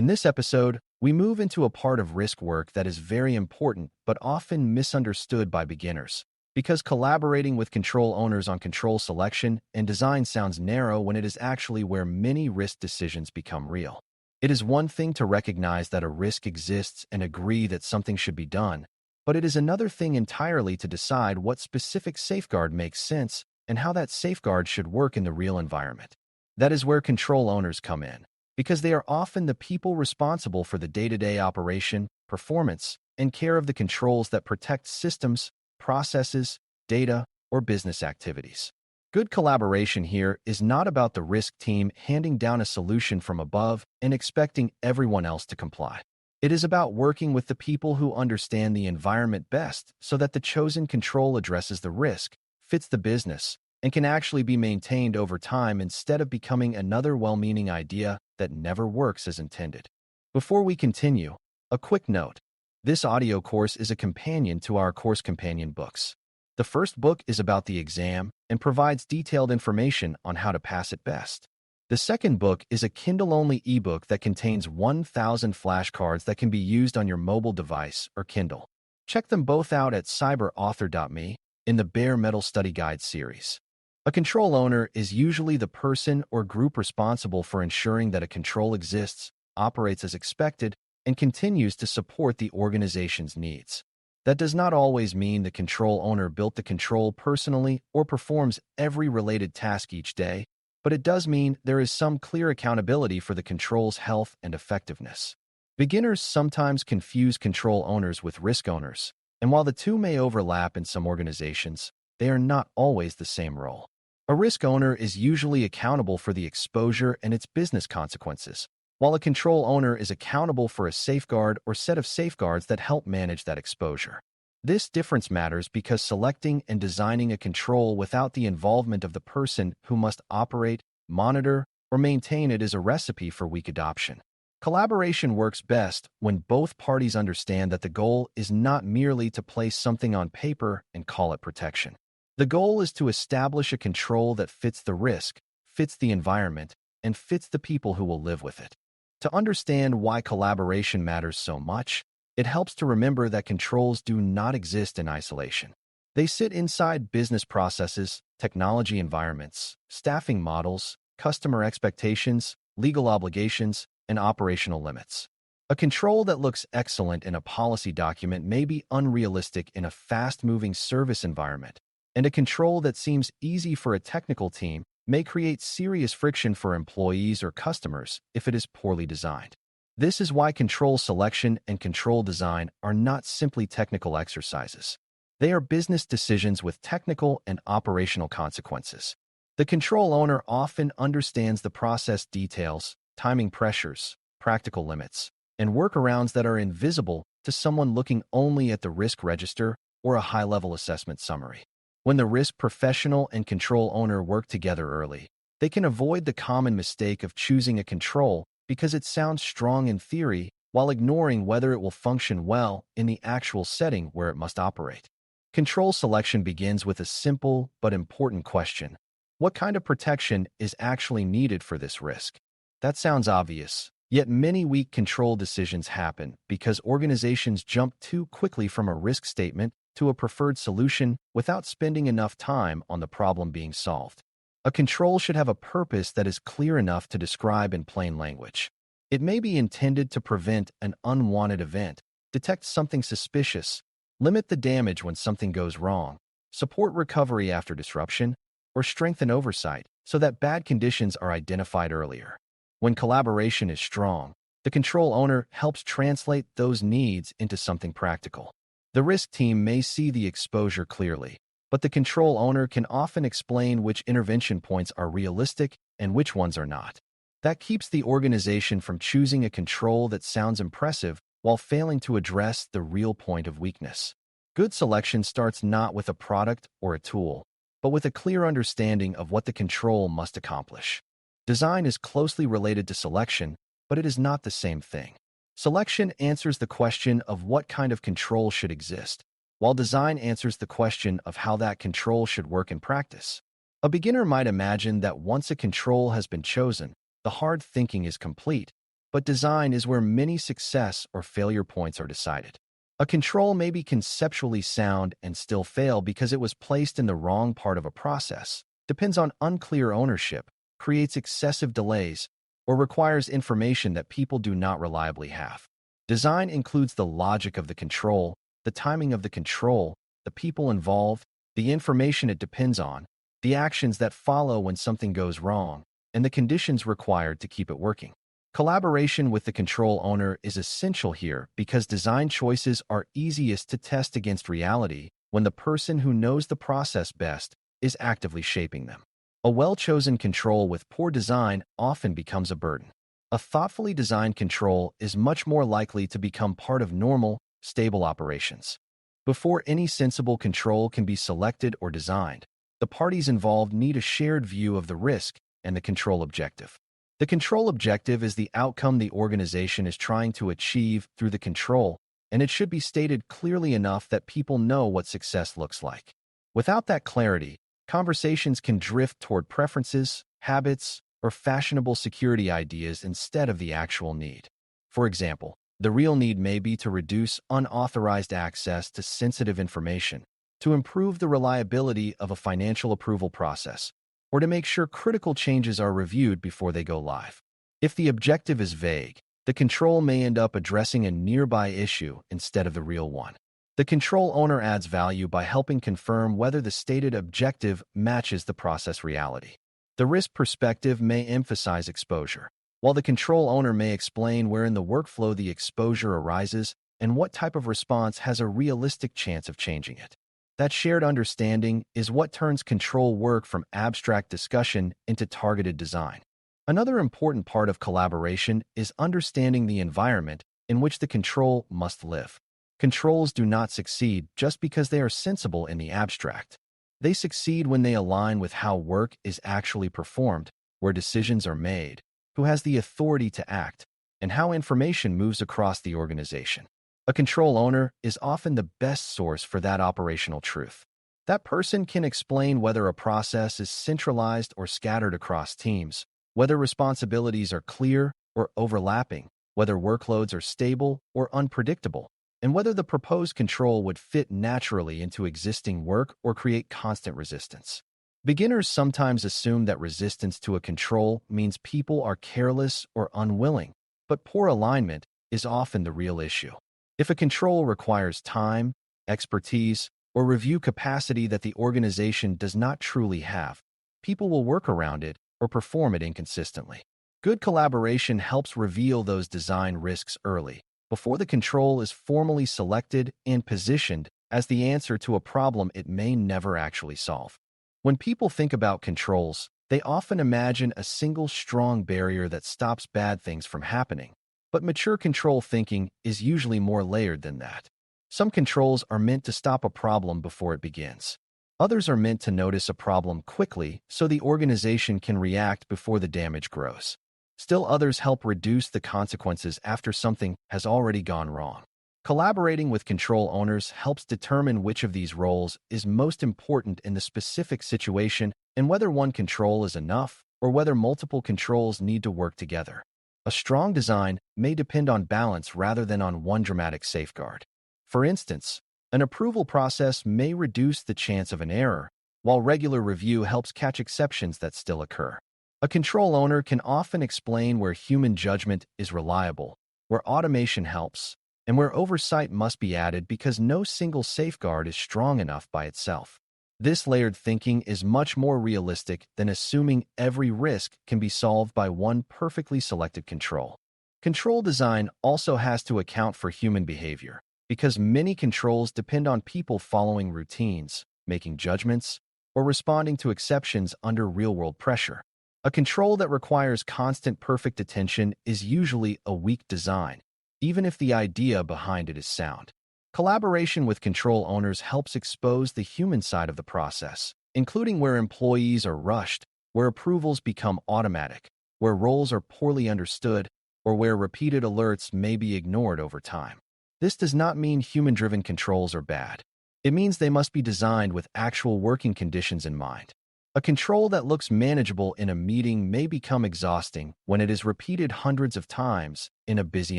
In this episode, we move into a part of risk work that is very important but often misunderstood by beginners. Because collaborating with control owners on control selection and design sounds narrow when it is actually where many risk decisions become real. It is one thing to recognize that a risk exists and agree that something should be done, but it is another thing entirely to decide what specific safeguard makes sense and how that safeguard should work in the real environment. That is where control owners come in, because they are often the people responsible for the day-to-day operation, performance, and care of the controls that protect systems, processes, data, or business activities. Good collaboration here is not about the risk team handing down a solution from above and expecting everyone else to comply. It is about working with the people who understand the environment best so that the chosen control addresses the risk, fits the business, and can actually be maintained over time instead of becoming another well-meaning idea that never works as intended. Before we continue, a quick note. This audio course is a companion to our course companion books. The first book is about the exam and provides detailed information on how to pass it best. The second book is a Kindle-only ebook that contains 1,000 flashcards that can be used on your mobile device or Kindle. Check them both out at cyberauthor.me in the Bare Metal Study Guide series. A control owner is usually the person or group responsible for ensuring that a control exists, operates as expected, and continues to support the organization's needs. That does not always mean the control owner built the control personally or performs every related task each day, but it does mean there is some clear accountability for the control's health and effectiveness. Beginners sometimes confuse control owners with risk owners, and while the two may overlap in some organizations, they are not always the same role. A risk owner is usually accountable for the exposure and its business consequences, while a control owner is accountable for a safeguard or set of safeguards that help manage that exposure. This difference matters because selecting and designing a control without the involvement of the person who must operate, monitor, or maintain it is a recipe for weak adoption. Collaboration works best when both parties understand that the goal is not merely to place something on paper and call it protection. The goal is to establish a control that fits the risk, fits the environment, and fits the people who will live with it. To understand why collaboration matters so much, it helps to remember that controls do not exist in isolation. They sit inside business processes, technology environments, staffing models, customer expectations, legal obligations, and operational limits. A control that looks excellent in a policy document may be unrealistic in a fast-moving service environment, and a control that seems easy for a technical team may create serious friction for employees or customers if it is poorly designed. This is why control selection and control design are not simply technical exercises. They are business decisions with technical and operational consequences. The control owner often understands the process details, timing pressures, practical limits, and workarounds that are invisible to someone looking only at the risk register or a high-level assessment summary. When the risk professional and control owner work together early, they can avoid the common mistake of choosing a control because it sounds strong in theory while ignoring whether it will function well in the actual setting where it must operate. Control selection begins with a simple but important question. What kind of protection is actually needed for this risk? That sounds obvious, yet many weak control decisions happen because organizations jump too quickly from a risk statement to a preferred solution without spending enough time on the problem being solved. A control should have a purpose that is clear enough to describe in plain language. It may be intended to prevent an unwanted event, detect something suspicious, limit the damage when something goes wrong, support recovery after disruption, or strengthen oversight so that bad conditions are identified earlier. When collaboration is strong, the control owner helps translate those needs into something practical. The risk team may see the exposure clearly, but the control owner can often explain which intervention points are realistic and which ones are not. That keeps the organization from choosing a control that sounds impressive while failing to address the real point of weakness. Good selection starts not with a product or a tool, but with a clear understanding of what the control must accomplish. Design is closely related to selection, but it is not the same thing. Selection answers the question of what kind of control should exist, while design answers the question of how that control should work in practice. A beginner might imagine that once a control has been chosen, the hard thinking is complete, but design is where many success or failure points are decided. A control may be conceptually sound and still fail because it was placed in the wrong part of a process, depends on unclear ownership, creates excessive delays, or requires information that people do not reliably have. Design includes the logic of the control, the timing of the control, the people involved, the information it depends on, the actions that follow when something goes wrong, and the conditions required to keep it working. Collaboration with the control owner is essential here because design choices are easiest to test against reality when the person who knows the process best is actively shaping them. A well-chosen control with poor design often becomes a burden. A thoughtfully designed control is much more likely to become part of normal, stable operations. Before any sensible control can be selected or designed, the parties involved need a shared view of the risk and the control objective. The control objective is the outcome the organization is trying to achieve through the control, and it should be stated clearly enough that people know what success looks like. Without that clarity, conversations can drift toward preferences, habits, or fashionable security ideas instead of the actual need. For example, the real need may be to reduce unauthorized access to sensitive information, to improve the reliability of a financial approval process, or to make sure critical changes are reviewed before they go live. If the objective is vague, the control may end up addressing a nearby issue instead of the real one. The control owner adds value by helping confirm whether the stated objective matches the process reality. The risk perspective may emphasize exposure, while the control owner may explain where in the workflow the exposure arises and what type of response has a realistic chance of changing it. That shared understanding is what turns control work from abstract discussion into targeted design. Another important part of collaboration is understanding the environment in which the control must live. Controls do not succeed just because they are sensible in the abstract. They succeed when they align with how work is actually performed, where decisions are made, who has the authority to act, and how information moves across the organization. A control owner is often the best source for that operational truth. That person can explain whether a process is centralized or scattered across teams, whether responsibilities are clear or overlapping, whether workloads are stable or unpredictable, and whether the proposed control would fit naturally into existing work or create constant resistance. Beginners sometimes assume that resistance to a control means people are careless or unwilling, but poor alignment is often the real issue. If a control requires time, expertise, or review capacity that the organization does not truly have, people will work around it or perform it inconsistently. Good collaboration helps reveal those design risks early, before the control is formally selected and positioned as the answer to a problem it may never actually solve. When people think about controls, they often imagine a single strong barrier that stops bad things from happening. But mature control thinking is usually more layered than that. Some controls are meant to stop a problem before it begins. Others are meant to notice a problem quickly so the organization can react before the damage grows. Still others help reduce the consequences after something has already gone wrong. Collaborating with control owners helps determine which of these roles is most important in the specific situation and whether one control is enough or whether multiple controls need to work together. A strong design may depend on balance rather than on one dramatic safeguard. For instance, an approval process may reduce the chance of an error, while regular review helps catch exceptions that still occur. A control owner can often explain where human judgment is reliable, where automation helps, and where oversight must be added because no single safeguard is strong enough by itself. This layered thinking is much more realistic than assuming every risk can be solved by one perfectly selected control. Control design also has to account for human behavior, because many controls depend on people following routines, making judgments, or responding to exceptions under real-world pressure. A control that requires constant perfect attention is usually a weak design, even if the idea behind it is sound. Collaboration with control owners helps expose the human side of the process, including where employees are rushed, where approvals become automatic, where roles are poorly understood, or where repeated alerts may be ignored over time. This does not mean human-driven controls are bad. It means they must be designed with actual working conditions in mind. A control that looks manageable in a meeting may become exhausting when it is repeated hundreds of times in a busy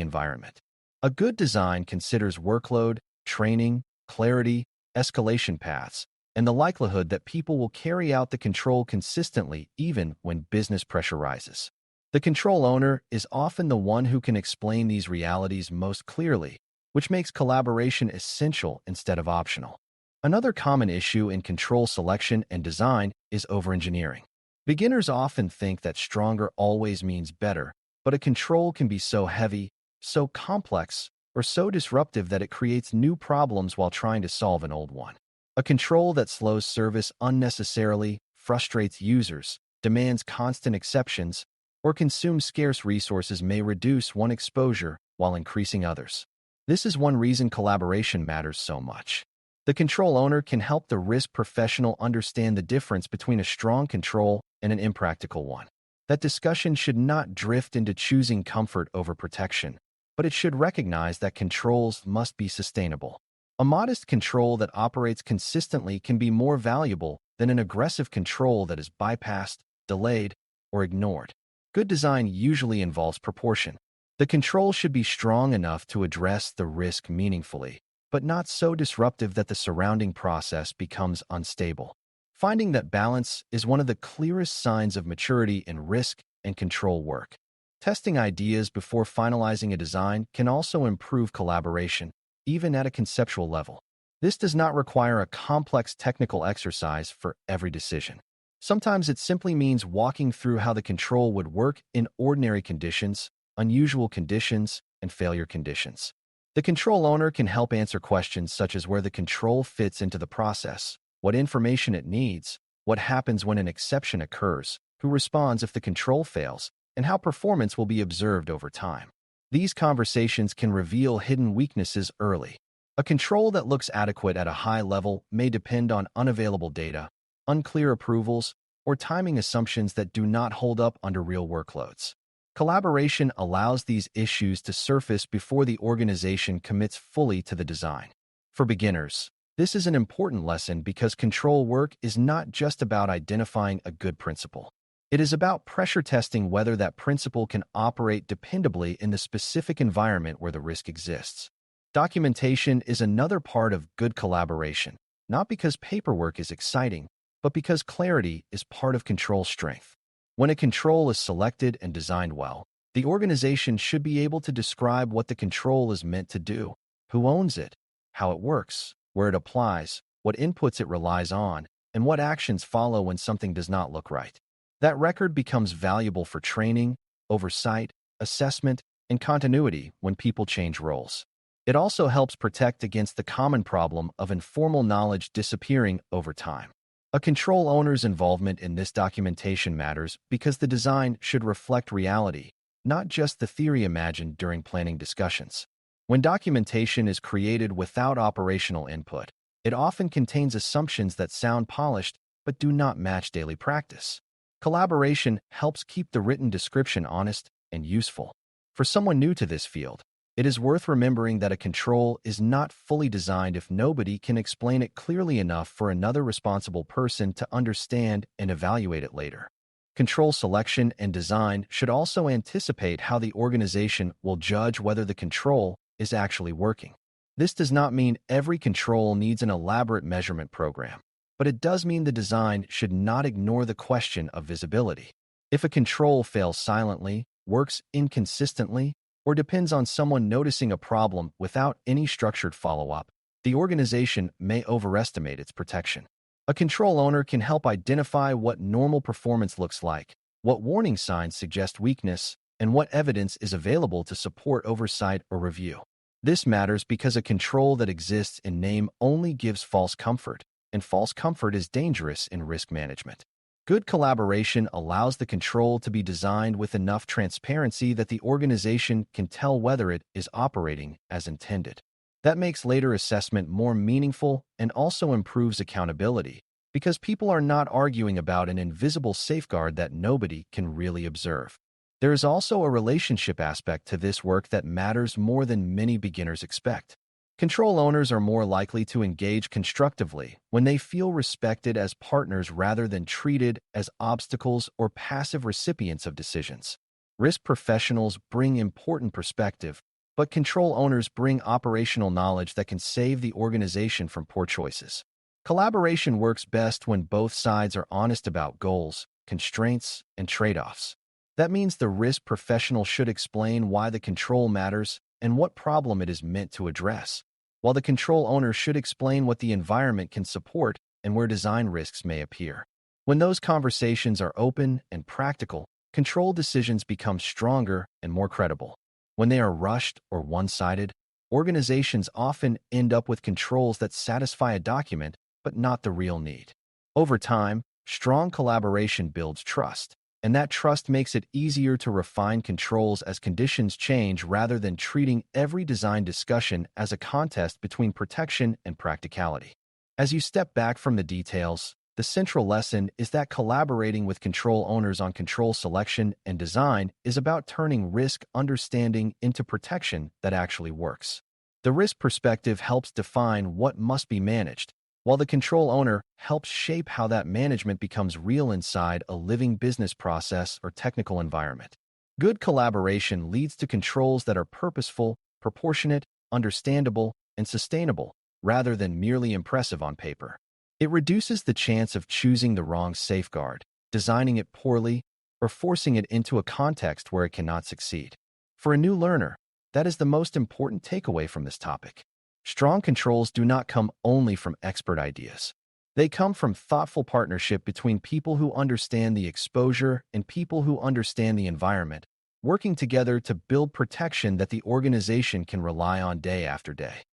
environment. A good design considers workload, training, clarity, escalation paths, and the likelihood that people will carry out the control consistently even when business pressure rises. The control owner is often the one who can explain these realities most clearly, which makes collaboration essential instead of optional. Another common issue in control selection and design is overengineering. Beginners often think that stronger always means better, but a control can be so heavy, so complex, or so disruptive that it creates new problems while trying to solve an old one. A control that slows service unnecessarily, frustrates users, demands constant exceptions, or consumes scarce resources may reduce one exposure while increasing others. This is one reason collaboration matters so much. The control owner can help the risk professional understand the difference between a strong control and an impractical one. That discussion should not drift into choosing comfort over protection, but it should recognize that controls must be sustainable. A modest control that operates consistently can be more valuable than an aggressive control that is bypassed, delayed, or ignored. Good design usually involves proportion. The control should be strong enough to address the risk meaningfully, but not so disruptive that the surrounding process becomes unstable. Finding that balance is one of the clearest signs of maturity in risk and control work. Testing ideas before finalizing a design can also improve collaboration, even at a conceptual level. This does not require a complex technical exercise for every decision. Sometimes it simply means walking through how the control would work in ordinary conditions, unusual conditions, and failure conditions. The control owner can help answer questions such as where the control fits into the process, what information it needs, what happens when an exception occurs, who responds if the control fails, and how performance will be observed over time. These conversations can reveal hidden weaknesses early. A control that looks adequate at a high level may depend on unavailable data, unclear approvals, or timing assumptions that do not hold up under real workloads. Collaboration allows these issues to surface before the organization commits fully to the design. For beginners, this is an important lesson because control work is not just about identifying a good principle. It is about pressure testing whether that principle can operate dependably in the specific environment where the risk exists. Documentation is another part of good collaboration, not because paperwork is exciting, but because clarity is part of control strength. When a control is selected and designed well, the organization should be able to describe what the control is meant to do, who owns it, how it works, where it applies, what inputs it relies on, and what actions follow when something does not look right. That record becomes valuable for training, oversight, assessment, and continuity when people change roles. It also helps protect against the common problem of informal knowledge disappearing over time. A control owner's involvement in this documentation matters because the design should reflect reality, not just the theory imagined during planning discussions. When documentation is created without operational input, it often contains assumptions that sound polished but do not match daily practice. Collaboration helps keep the written description honest and useful. For someone new to this field, it is worth remembering that a control is not fully designed if nobody can explain it clearly enough for another responsible person to understand and evaluate it later. Control selection and design should also anticipate how the organization will judge whether the control is actually working. This does not mean every control needs an elaborate measurement program, but it does mean the design should not ignore the question of visibility. If a control fails silently, works inconsistently, or depends on someone noticing a problem without any structured follow-up, the organization may overestimate its protection. A control owner can help identify what normal performance looks like, what warning signs suggest weakness, and what evidence is available to support oversight or review. This matters because a control that exists in name only gives false comfort, and false comfort is dangerous in risk management. Good collaboration allows the control to be designed with enough transparency that the organization can tell whether it is operating as intended. That makes later assessment more meaningful and also improves accountability because people are not arguing about an invisible safeguard that nobody can really observe. There is also a relationship aspect to this work that matters more than many beginners expect. Control owners are more likely to engage constructively when they feel respected as partners rather than treated as obstacles or passive recipients of decisions. Risk professionals bring important perspective, but control owners bring operational knowledge that can save the organization from poor choices. Collaboration works best when both sides are honest about goals, constraints, and trade-offs. That means the risk professional should explain why the control matters and what problem it is meant to address, while the control owner should explain what the environment can support and where design risks may appear. When those conversations are open and practical, control decisions become stronger and more credible. When they are rushed or one-sided, organizations often end up with controls that satisfy a document but not the real need. Over time, strong collaboration builds trust, and that trust makes it easier to refine controls as conditions change rather than treating every design discussion as a contest between protection and practicality. As you step back from the details, the central lesson is that collaborating with control owners on control selection and design is about turning risk understanding into protection that actually works. The risk perspective helps define what must be managed, while the control owner helps shape how that management becomes real inside a living business process or technical environment. Good collaboration leads to controls that are purposeful, proportionate, understandable, and sustainable, rather than merely impressive on paper. It reduces the chance of choosing the wrong safeguard, designing it poorly, or forcing it into a context where it cannot succeed. For a new learner, that is the most important takeaway from this topic. Strong controls do not come only from expert ideas. They come from thoughtful partnership between people who understand the exposure and people who understand the environment, working together to build protection that the organization can rely on day after day.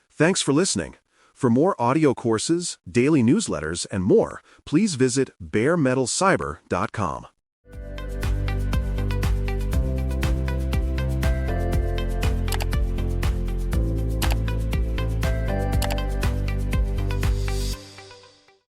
Thanks for listening. For more audio courses, daily newsletters, and more, please visit baremetalcyber.com.